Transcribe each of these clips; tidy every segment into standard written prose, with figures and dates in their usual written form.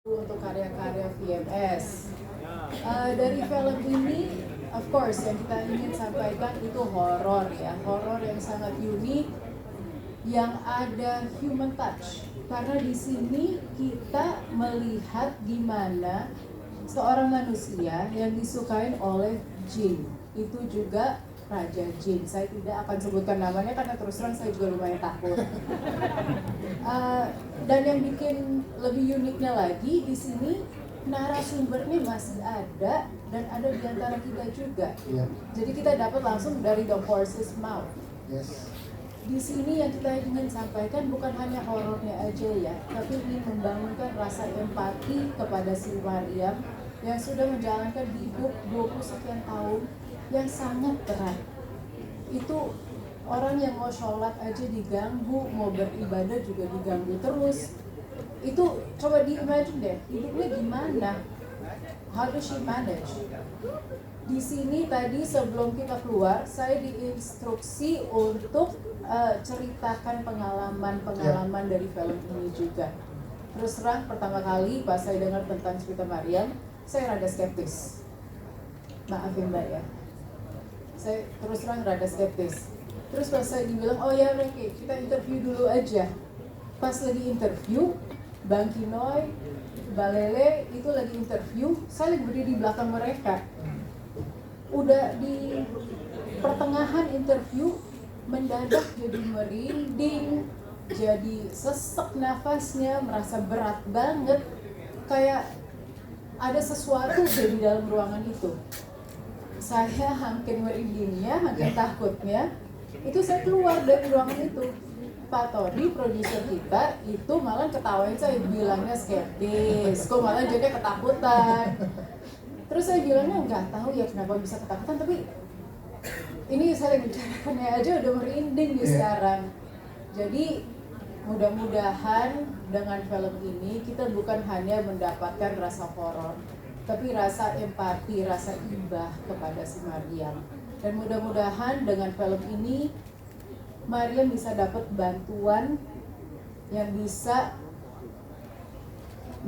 untuk karya-karya VMS. Dari film ini, of course, yang kita ingin sampaikan itu horor ya, horor yang sangat unik, yang ada human touch. Karena di sini kita melihat gimana seorang manusia yang disukai oleh jin, itu juga Raja Jin. Saya tidak akan sebutkan namanya karena terus terang saya juga lumayan takut. Dan yang bikin lebih uniknya lagi di sini narasumbernya masih ada dan ada di antara kita juga. Yeah. Jadi kita dapat langsung dari the horse's mouth. Yes. Di sini yang kita ingin sampaikan bukan hanya horornya aja ya, tapi ingin membangunkan rasa empati kepada si Maryam yang sudah menjalankan hidup 20 sekian tahun yang sangat berat. Itu orang yang mau sholat aja diganggu, mau beribadah juga diganggu terus. Itu coba di-imagine deh, hidupnya gimana? How does she manage? Di sini tadi sebelum kita keluar, saya diinstruksi untuk ceritakan pengalaman dari film ini juga. Terus terang pertama kali pas saya dengar tentang cerita Maryam, saya rada skeptis. Maaf ya Mbak ya. Saya terus terang rada skeptis. Terus pas saya dibilang, oh ya Reki, kita interview dulu aja. Pas lagi interview, Bang Kinoy, Mbak Lele itu lagi interview, saya lagi berdiri di belakang mereka. Udah di pertengahan interview, mendadak jadi merinding, jadi sesek nafasnya, merasa berat banget, kayak ada sesuatu di dalam ruangan itu. Saya hampir merindingnya, hampir takutnya, itu saya keluar dari ruangan itu. Pak Tony, produser kita, itu malah ketawain saya, bilangnya skeptis, kok malah jadi ketakutan. Terus saya bilangnya nggak tahu ya kenapa bisa ketakutan, tapi ini saya bicarakannya aja udah merinding nih sekarang. Jadi mudah-mudahan dengan film ini kita bukan hanya mendapatkan rasa horor, tapi rasa empati, rasa ibah kepada si Maryam. Dan mudah-mudahan dengan film ini Maryam bisa dapat bantuan yang bisa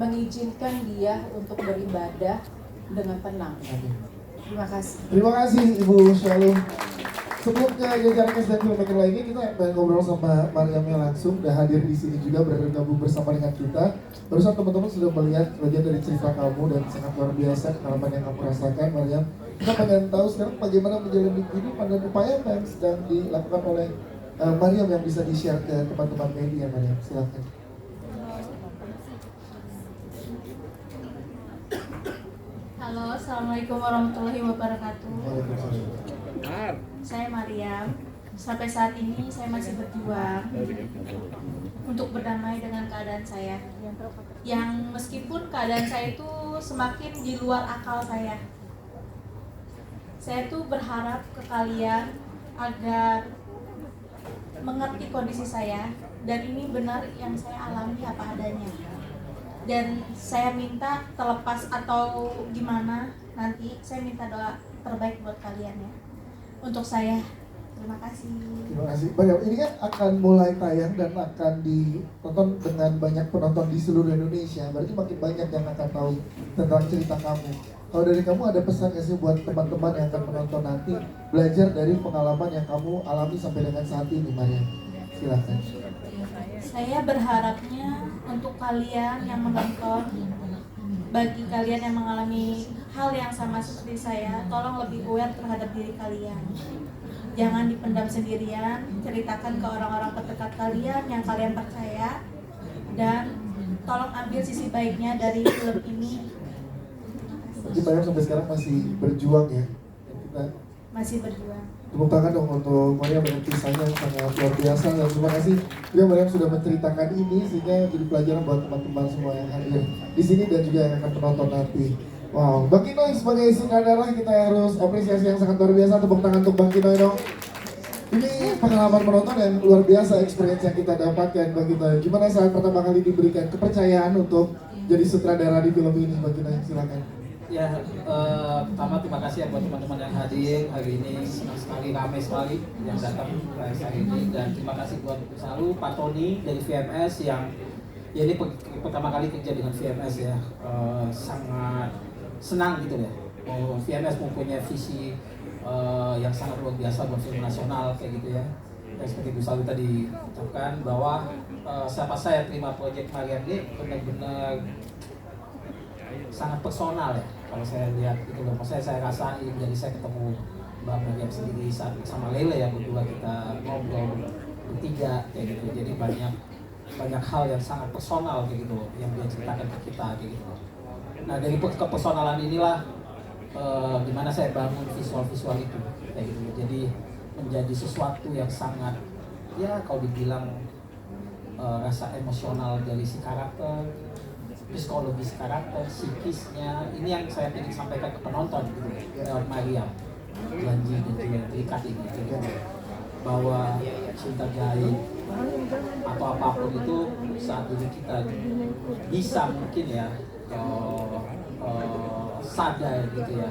mengizinkan dia untuk beribadah dengan tenang. Terima kasih. Terima kasih Ibu Shalom. Sebelum ke jajaran dan filmmaker lainnya, kita pengen ngobrol sama Maryamnya langsung. Udah hadir di sini juga, bergabung bersama dengan kita. Barusan teman-teman sudah melihat bagian dari cerita kamu dan sangat luar biasa pengalaman yang kamu rasakan, Maryam. Kita pengen tahu sekarang bagaimana menjalani kehidupan dan upaya apa yang sedang dilakukan oleh Maryam yang bisa di-share ke teman-teman media, Maryam. Silakan. Halo, assalamualaikum warahmatullahi wabarakatuh. Saya Maryam. Sampai saat ini saya masih berjuang untuk berdamai dengan keadaan saya. Yang meskipun keadaan saya itu semakin di luar akal saya. Saya tuh berharap ke kalian agar mengerti kondisi saya dan ini benar yang saya alami apa adanya. Dan saya minta terlepas atau gimana nanti saya minta doa terbaik buat kalian ya. Untuk saya, terima kasih. Terima kasih. Maryam, ini kan akan mulai tayang dan akan ditonton dengan banyak penonton di seluruh Indonesia. Berarti makin banyak yang akan tahu tentang cerita kamu. Kalau dari kamu ada pesan nggak sih buat teman-teman yang akan menonton nanti, belajar dari pengalaman yang kamu alami sampai dengan saat ini, Maryam? Silakan. Saya berharapnya untuk kalian yang menonton, bagi kalian yang mengalami hal yang sama seperti saya, tolong lebih aware terhadap diri kalian. Jangan dipendam sendirian, ceritakan ke orang-orang terdekat kalian yang kalian percaya, dan tolong ambil sisi baiknya dari film ini. Jadi Maryam sampai sekarang masih berjuang ya? Kita masih berjuang. tepuk tangan dong untuk Maryam dengan kisahnya yang sangat luar biasa. Dan terima kasih juga Maryam sudah menceritakan ini sehingga jadi pelajaran buat teman-teman semua yang hadir di sini dan juga yang akan menonton nanti. Wow, Bang Kinoy sebagai sutradara kita harus apresiasi yang sangat luar biasa. Tepuk tangan untuk Bang Kinoy dong. Ini pengalaman menonton yang luar biasa, experience yang kita dapatkan Bang Kinoy. Gimana saat pertama kali diberikan kepercayaan untuk jadi sutradara di film ini, Bang Kinoy? Silakan. Ya, pertama terima kasih ya buat teman-teman yang hadir hari ini, senang sekali, ramai sekali yang datang ke acara ini, dan terima kasih buat selalu Pak Tony dari VMS yang Ya ini pertama kali kerja dengan VMS ya, sangat senang gitu ya. VMS mempunyai visi yang sangat luar biasa buat film nasional kayak gitu ya. Dan seperti Bu Salwi tadi ucapkan bahwa siapa saya terima proyek Mariam ini benar-benar sangat personal ya. Kalau saya lihat itu loh, maksudnya saya rasain dari saya ketemu Mbak Mariam sendiri saat sama Lele ya, berdua kita ngobrol bertiga kayak gitu. Jadi banyak hal yang sangat personal kayak gitu yang dia ceritakan ke kita kayak gitu. Nah dari kepersonalan inilah gimana saya bangun visual itu kayak gitu. Jadi menjadi sesuatu yang sangat ya kalau dibilang rasa emosional dari si karakter, psikologis karakter, psikisnya ini yang saya ingin sampaikan ke penonton gitu lewat Mariam janji dan juga terikat ini gitu. Bahwa cinta gaib atau apapun itu saat ini kita bisa mungkin ya sadar gitu ya,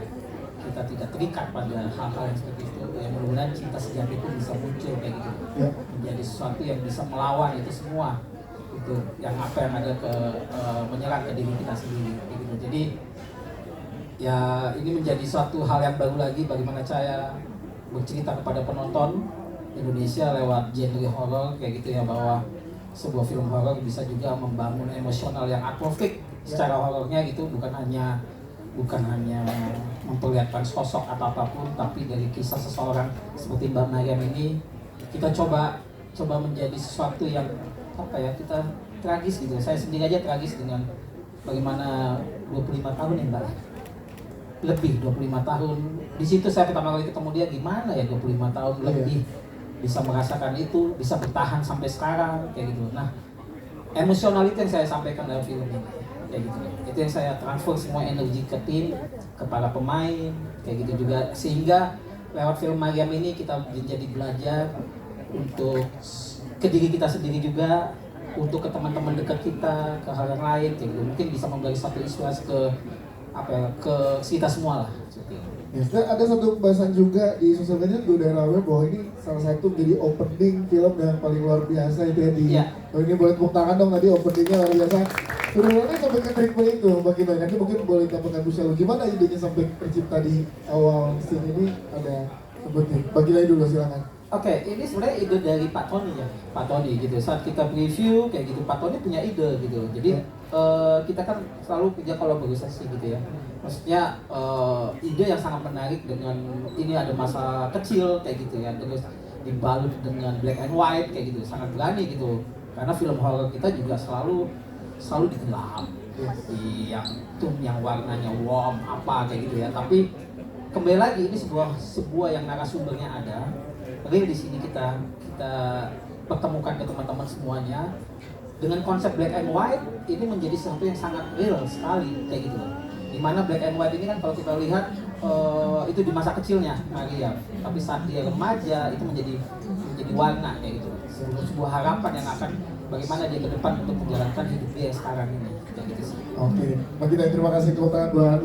kita tidak terikat pada hal-hal yang seperti itu ya, mudah-mudahan cinta sejati itu bisa muncul kayak gitu menjadi sesuatu yang bisa melawan itu semua itu yang apa yang ada menyerang ke diri kita sendiri gitu. Jadi ya ini menjadi suatu hal yang baru lagi bagaimana saya bercerita kepada penonton Indonesia lewat genre horor kayak gitu ya, bahwa sebuah film horor bisa juga membangun emosional yang atmosferik secara horornya gitu, bukan hanya memperlihatkan sosok atau apapun, tapi dari kisah seseorang seperti Mbak Mariam ini kita coba menjadi sesuatu yang apa ya, kita tragis gitu. Saya sendiri aja tragis dengan bagaimana 25 tahun ya Mbak, lebih 25 tahun di situ saya pertama kali ketemu dia, gimana ya 25 tahun lebih bisa merasakan itu, bisa bertahan sampai sekarang kayak gitu. Nah emosional itu yang saya sampaikan dalam film ini kayak gitu. Itu yang saya transfer semua energi ke tim, ke para pemain kayak gitu juga, sehingga lewat film Mariam ini kita menjadi belajar untuk ke diri kita sendiri juga, untuk ke teman-teman dekat kita, ke hal yang lain kayak gitu. Mungkin bisa memberi satu inspirasi ke apa ya, ke kita semua lah seperti itu. Ya, ada satu pembahasan juga di sosial media juga udah rame bahwa ini salah satu jadi opening film yang paling luar biasa itu ya di. Oh, ini boleh tepuk tangan dong, tadi openingnya luar biasa. Sudah mulai sampai ke treatment itu bagaimana? Nanti mungkin boleh tambahkan Bu Salwi, gimana idenya sampai tercipta di awal scene ini, ada sebutnya. Bagi lagi dulu silakan. Oke, ini sebenarnya ide dari Pak Tony ya, Pak Tony gitu. Saat kita review kayak gitu, Pak Tony punya ide gitu. Jadi kita kan selalu kerja kolaborasi gitu ya. Maksudnya ide yang sangat menarik dengan ini ada masa kecil kayak gitu ya, terus dibalut dengan black and white kayak gitu, sangat berani gitu. Karena film horor kita juga selalu di gelap, yang warnanya warm apa kayak gitu ya. Tapi kembali lagi ini sebuah yang narasumbernya ada. Real di sini kita pertemukan ke teman-teman semuanya dengan konsep black and white. Ini menjadi sesuatu yang sangat real sekali kayak gitu. Dimana black and white ini kan kalau kita lihat itu di masa kecilnya Maria, tapi saat dia remaja itu menjadi warna kayak gitu. Sebuah harapan yang akan bagaimana dia ke depan untuk menjalankan hidup dia sekarang ini kayak gitu sih. Oke, bagi terima kasih tepuk tangan buat